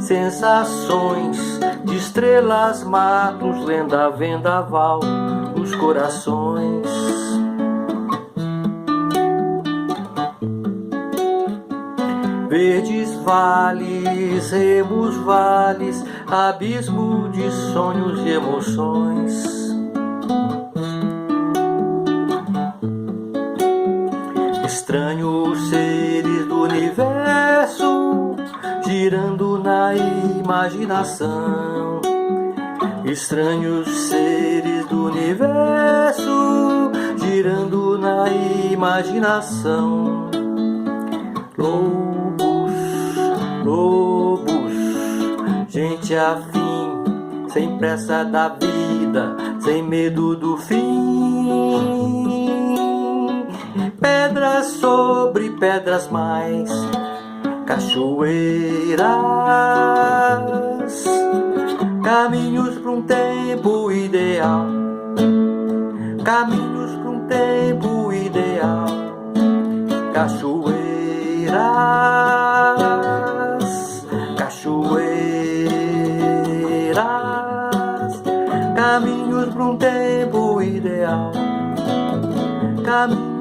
sensações de estrelas, matos, lenda, vendaval, os corações. Verdes vales, remos vales, abismo de sonhos e emoções. Estranhos seres do universo, girando na imaginação. Estranhos seres do universo, girando na imaginação. Lobos, lobos, gente afim, sem pressa da vida, sem medo do fim. Pedras sobre pedras mais, cachoeiras, caminhos para um tempo ideal, caminhos para um tempo ideal. Cachoeiras, cachoeiras, caminhos para um tempo ideal, caminhos